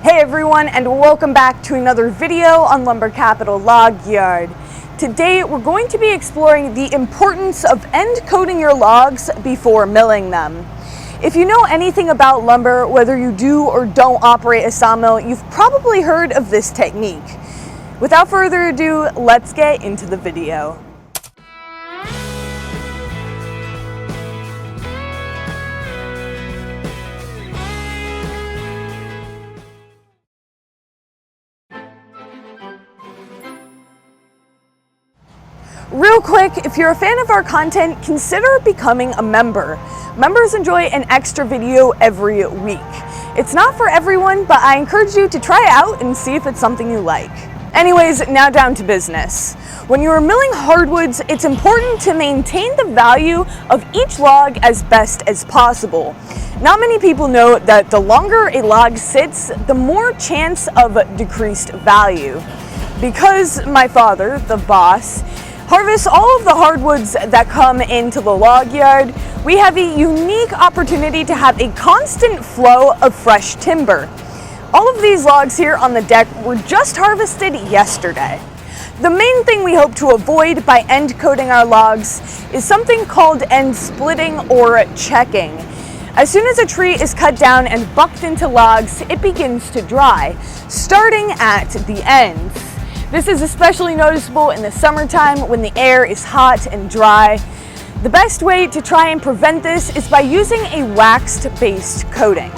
Hey everyone, and welcome back to another video on Lumber Capital Log Yard. Today we're going to be exploring the importance of end coating your logs before milling them. If you know anything about lumber, whether you do or don't operate a sawmill, you've probably heard of this technique. Without further ado, let's get into the video. Real quick, if you're a fan of our content, consider becoming a member. Members enjoy an extra video every week. It's not for everyone, but I encourage you to try it out and see if it's something you like. Anyways, now down to business. When you are milling hardwoods, it's important to maintain the value of each log as best as possible. Not many people know that the longer a log sits, the more chance of decreased value. Because my father, the boss, harvests all of the hardwoods that come into the log yard, we have a unique opportunity to have a constant flow of fresh timber. All of these logs here on the deck were just harvested yesterday. The main thing we hope to avoid by end coating our logs is something called end splitting or checking. As soon as a tree is cut down and bucked into logs, it begins to dry, starting at the ends. This is especially noticeable in the summertime when the air is hot and dry. The best way to try and prevent this is by using a waxed-based coating.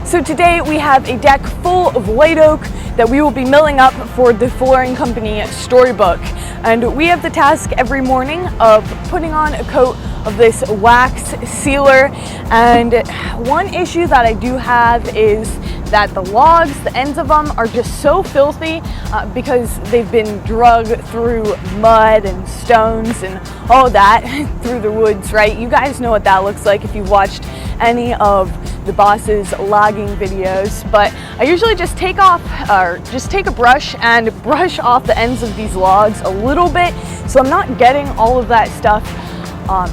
So today we have a deck full of white oak that we will be milling up for the flooring company Storybook. And we have the task every morning of putting on a coat of this wax sealer. And one issue that I do have is that the logs, the ends of them, are just so filthy because they've been drug through mud and stones and all that through the woods, right? You guys know what that looks like if you've watched any of the boss's logging videos. But I usually just take a brush and brush off the ends of these logs a little bit so I'm not getting all of that stuff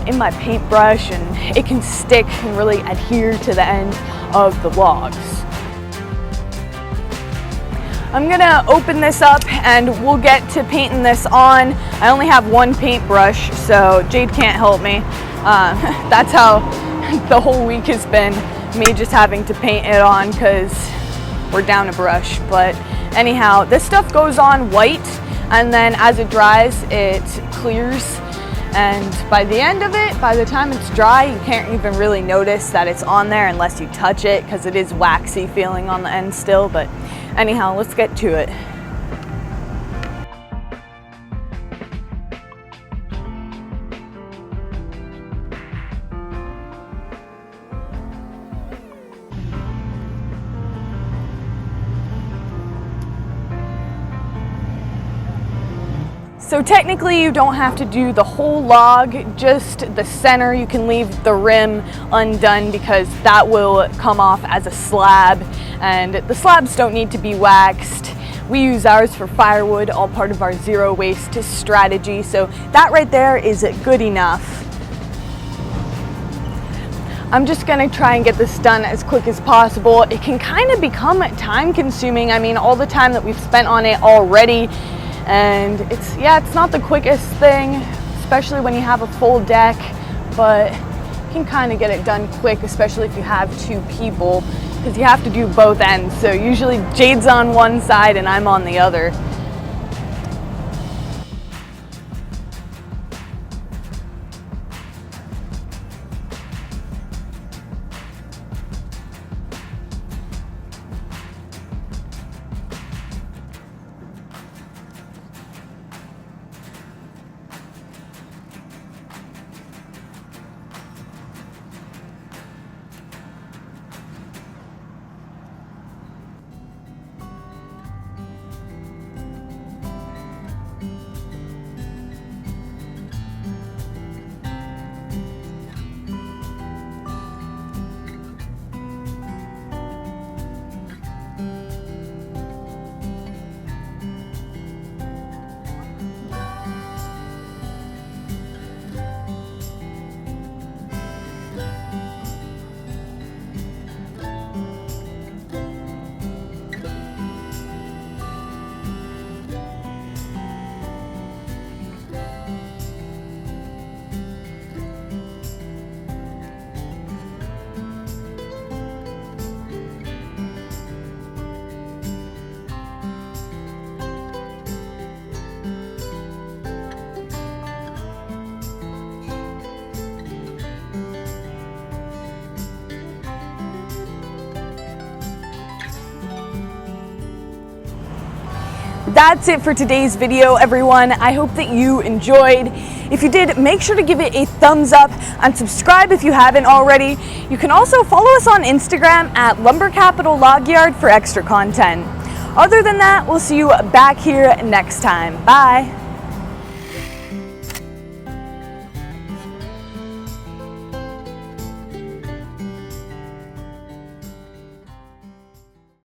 in my paintbrush, and it can stick and really adhere to the end of the logs. I'm gonna open this up and we'll get to painting this on. I only have one paintbrush, so Jade can't help me. That's how the whole week has been, me just having to paint it on because we're down a brush. But anyhow, this stuff goes on white, and then as it dries, it clears. And by the end of it, by the time it's dry, you can't even really notice that it's on there unless you touch it because it is waxy feeling on the end still. But anyhow, let's get to it. So technically you don't have to do the whole log, just the center. You can leave the rim undone because that will come off as a slab, and the slabs don't need to be waxed. We use ours for firewood, all part of our zero waste strategy, so that right there is good enough. I'm just gonna try and get this done as quick as possible. It can kind of become time consuming. I mean, all the time that we've spent on it already. And it's not the quickest thing, especially when you have a full deck, but you can kind of get it done quick, especially if you have two people, because you have to do both ends. So usually Jade's on one side and I'm on the other. That's it for today's video, everyone. I hope that you enjoyed. If you did, make sure to give it a thumbs up and subscribe if you haven't already. You can also follow us on Instagram at Lumber Capital Log Yard for extra content. Other than that, we'll see you back here next time. Bye.